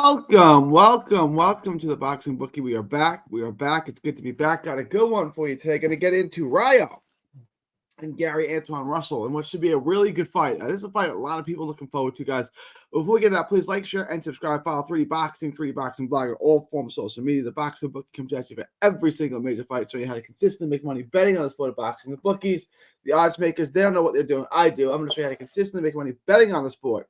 Welcome to the Boxing Bookie. We are back. It's good to be back. Got a good one for you today. Going to get into Ryo and Antuanne Russell, and what should be a really good fight. This is a fight a lot of people looking forward to, guys. Before we get to that, please like, share, and subscribe. Follow 3D Boxing Blog on all forms of social media. The Boxing Bookie comes at you for every single major fight, showing you how to consistently make money betting on the sport of boxing. The bookies, the odds makers, they don't know what they're doing. I do. I'm going to show you how to consistently make money betting on the sport.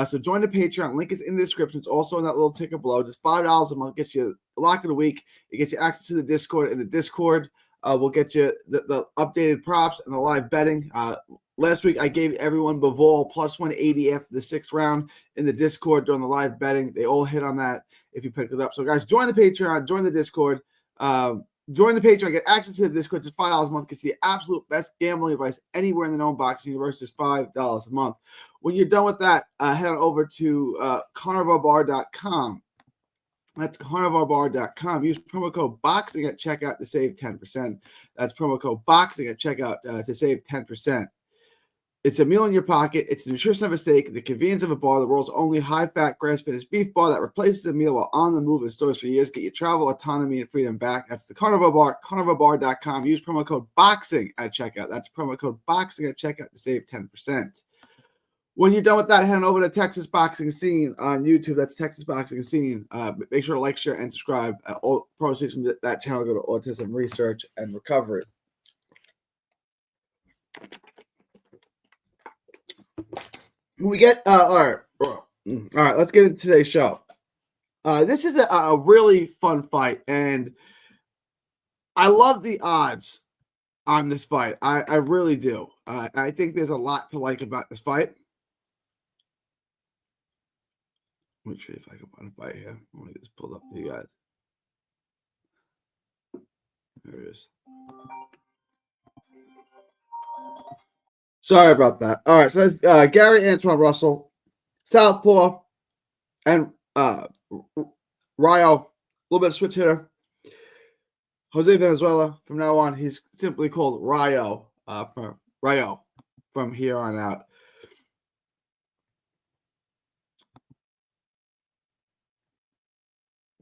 So join the Patreon. Link is in the description. It's also in that little ticker below. Just $5 a month gets you a lock of the week. It gets you access to the Discord. In the Discord, we'll get you the updated props and the live betting. Last week, I gave everyone Bivol plus 180 after the 6th round in the Discord during the live betting. They all hit on that if you picked it up. So, guys, join the Patreon. Join the Discord. Join the Patreon. Get access to the Discord. Just $5 a month gets you the absolute best gambling advice anywhere in the known boxing universe. Just $5 a month. When you're done with that, head on over to carnivalbar.com. That's carnivalbar.com. Use promo code BOXING at checkout to save 10%. That's promo code BOXING at checkout to save 10%. It's a meal in your pocket. It's the nutrition of a steak, the convenience of a bar, the world's only high-fat, grass-finished beef bar that replaces a meal while on the move in stores for years. Get your travel, autonomy, and freedom back. That's the Carnival Bar, carnivalbar.com. Use promo code BOXING at checkout. That's promo code BOXING at checkout to save 10%. When you're done with that, head on over to Texas Boxing Scene on YouTube. That's Texas Boxing Scene. Make sure to like, share, and subscribe. All proceeds from that channel go to autism research and recovery. When we get all right, let's get into today's show. This is a really fun fight, and I love the odds on this fight. I really do. I think there's a lot to like about this fight. Let me see if I can find a fight here. Let me get this pulled up for you guys. There it is. Sorry about that. All right, so that's Antuanne Russell, southpaw, and Ryo, a little bit of switch hitter. Jose Valenzuela, from now on, he's simply called Ryo from here on out.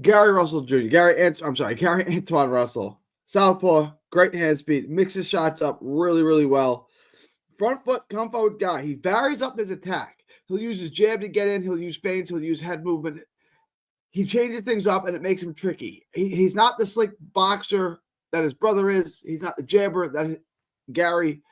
Gary Antuanne Russell, southpaw, great hand speed, mixes shots up really, really well. Front foot, come forward guy. He varies up his attack. He'll use his jab to get in. He'll use feints. He'll use head movement. He changes things up, and it makes him tricky. He's not the slick boxer that his brother is. He's not the jabber that Gary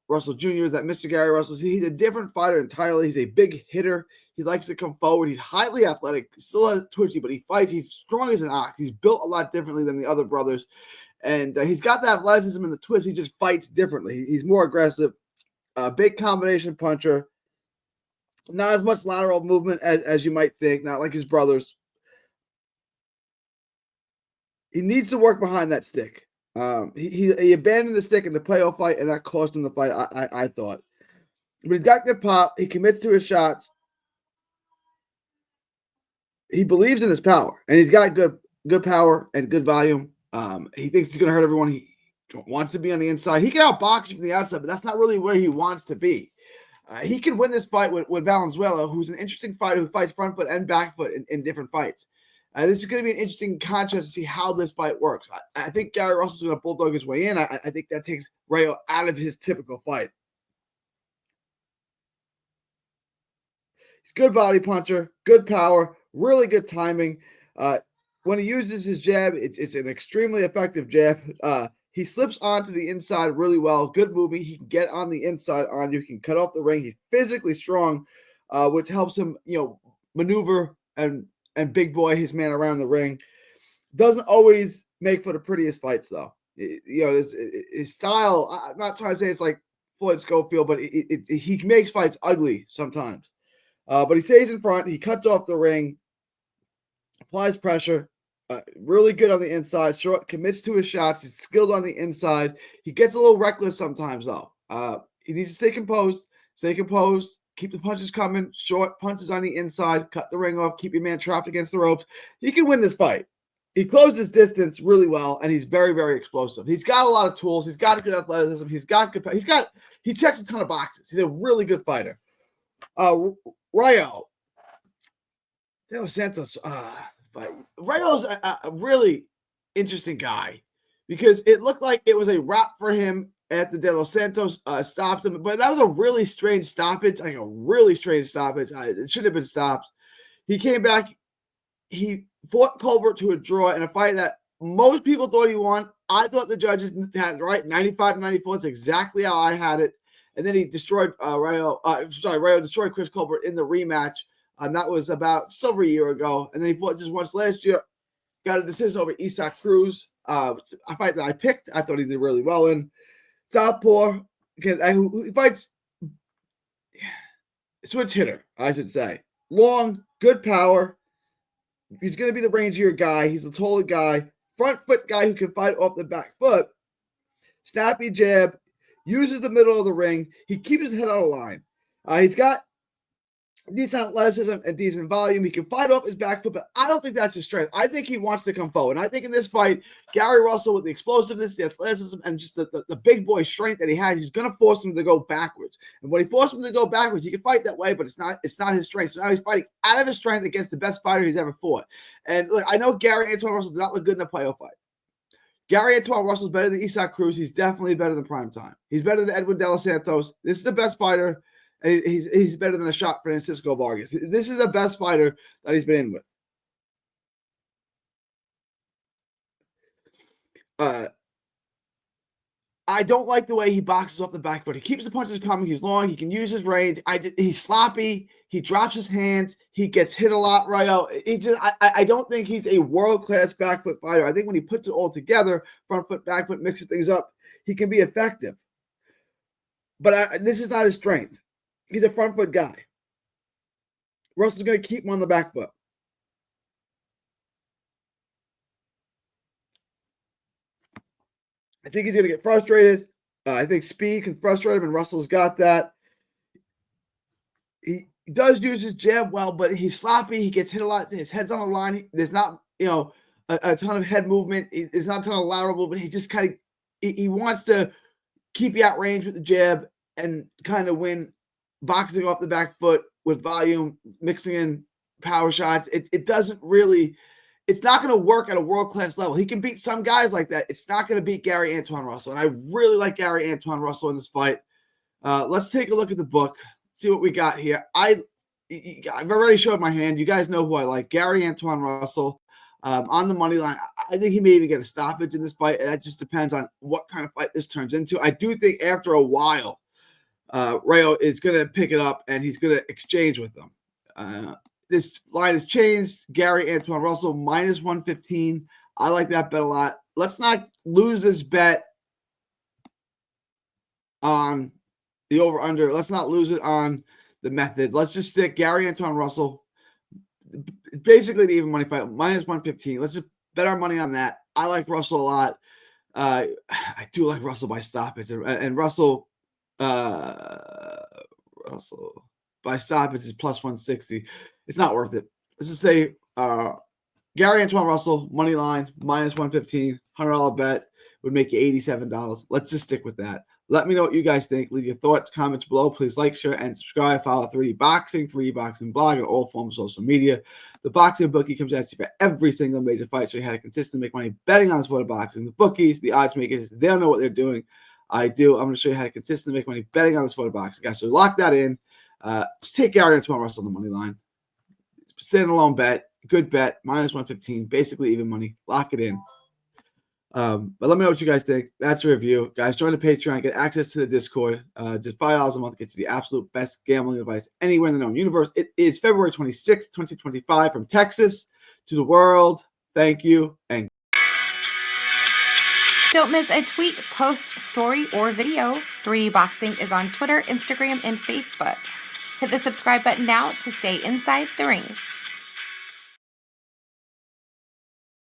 Russell Jr. is, that Mr. Gary Russell. He's a different fighter entirely. He's a big hitter. He likes to come forward. He's highly athletic. Still has twitchy, but he fights. He's strong as an ox. He's built a lot differently than the other brothers. And he's got that athleticism and the twist. He just fights differently. He's more aggressive. Big combination puncher. Not as much lateral movement as you might think. Not like his brothers. He needs to work behind that stick. He abandoned the stick in the playoff fight, and that cost him the fight, I thought. But he's got good pop. He commits to his shots. He believes in his power, and he's got good power and good volume. He thinks he's going to hurt everyone. He wants to be on the inside. He can outbox you from the outside, but that's not really where he wants to be. He can win this fight with Valenzuela, who's an interesting fighter who fights front foot and back foot in different fights. This is going to be an interesting contrast to see how this fight works. I think Gary Russell's going to bulldog his way in. I think that takes Ryo out of his typical fight. He's a good body puncher, good power, really good timing. When he uses his jab, it's an extremely effective jab. He slips onto the inside really well. Good movement. He can get on the inside on you. He can cut off the ring. He's physically strong, which helps him, maneuver and big boy his man around the ring. Doesn't always make for the prettiest fights, though. His style, I'm not trying to say it's like Floyd Schofield, but he makes fights ugly sometimes. But he stays in front. He cuts off the ring, applies pressure. Really good on the inside. Short, commits to his shots. He's skilled on the inside. He gets a little reckless sometimes, though. He needs to stay composed. Keep the punches coming. Short punches on the inside. Cut the ring off. Keep your man trapped against the ropes. He can win this fight. He closes distance really well, and he's very, very explosive. He's got a lot of tools. He's got good athleticism. He checks a ton of boxes. He's a really good fighter. Ryo. De Los Santos, but Rayo's a really interesting guy because it looked like it was a wrap for him after De Los Santos stopped him, but that was a really strange stoppage. Like a really strange stoppage. It should have been stopped. He came back. He fought Colbert to a draw in a fight that most people thought he won. I thought the judges had it right, 95-94. It's exactly how I had it. And then he destroyed Rayo. Rayo destroyed Chris Colbert in the rematch. That was about just over a year ago. And then he fought just once last year. Got a decision over Isaac Cruz. A fight that I picked. I thought he did really well in. Southpaw. He fights switch hitter, I should say. Long, good power. He's going to be the rangier guy. He's a taller guy. Front foot guy who can fight off the back foot. Snappy jab. Uses the middle of the ring. He keeps his head on the line. He's got decent athleticism and decent volume. He can fight off his back foot, but I don't think that's his strength. I think he wants to come forward. And I think in this fight, Gary Russell, with the explosiveness, the athleticism, and just the big boy strength that he has, he's going to force him to go backwards. And when he forces him to go backwards, he can fight that way, but it's not his strength. So now he's fighting out of his strength against the best fighter he's ever fought. And look, I know Gary Antuanne Russell did not look good in a playoff fight. Gary Antuanne Russell is better than Isaac Cruz. He's definitely better than Primetime. He's better than Edwin De Los Santos. This is the best fighter. He's better than a shot Francisco Vargas. This is the best fighter that he's been in with. I don't like the way he boxes off the back foot. He keeps the punches coming. He's long. He can use his range. He's sloppy. He drops his hands. He gets hit a lot, Rayo. I don't think he's a world-class back foot fighter. I think when he puts it all together, front foot, back foot, mixes things up, he can be effective. But this is not his strength. He's a front foot guy. Russell's going to keep him on the back foot. I think he's going to get frustrated. I think speed can frustrate him, and Russell's got that. He does use his jab well, but he's sloppy. He gets hit a lot. His head's on the line. There's not, a ton of head movement. There's not a ton of lateral movement. He just kind of he wants to keep you out range with the jab and kind of win boxing off the back foot with volume, mixing in power shots. It doesn't really, it's not going to work at a world-class level. He can beat some guys like that. It's not going to beat Gary Antuanne Russell. And I really like Gary Antuanne Russell in this fight. Let's take a look at the book, see what we got here. I've already showed my hand. You guys know who I like. Gary Antuanne Russell on the money line. I think he may even get a stoppage in this fight. That just depends on what kind of fight this turns into. I do think after a while, Rayo is going to pick it up and he's going to exchange with them. This line has changed. Gary Antuanne Russell minus 115. I like that bet a lot. Let's not lose this bet on the over-under. Let's not lose it on the method. Let's just stick Gary Antuanne Russell. Basically, the even money fight, minus 115. Let's just bet our money on that. I like Russell a lot. I do like Russell by stoppage. And Russell by stoppage is plus 160. It's not worth it. Let's just say Gary Antuanne Russell, money line, minus 115, $100 bet would make you $87. Let's just stick with that. Let me know what you guys think. Leave your thoughts, comments below. Please like, share, and subscribe. Follow 3D Boxing, 3D Boxing blog, and all forms of social media. The Boxing Bookie comes at you for every single major fight, so you had to consistently make money betting on the sport of boxing. The bookies, the odds makers, they don't know what they're doing. I do. I'm going to show you how to consistently make money betting on the sport of boxing, guys. So lock that in. Just take Gary Antuanne Russell on the money line. Standalone bet, good bet, minus 115, basically even money. Lock it in. But let me know what you guys think. That's a review. Guys, join the Patreon, get access to the Discord. Just $5 a month gets you the absolute best gambling advice anywhere in the known universe. It is February 26th, 2025 from Texas to the world. Thank you. And don't miss a tweet, post, story, or video. 3D Boxing is on Twitter, Instagram, and Facebook. Hit the subscribe button now to stay inside the ring.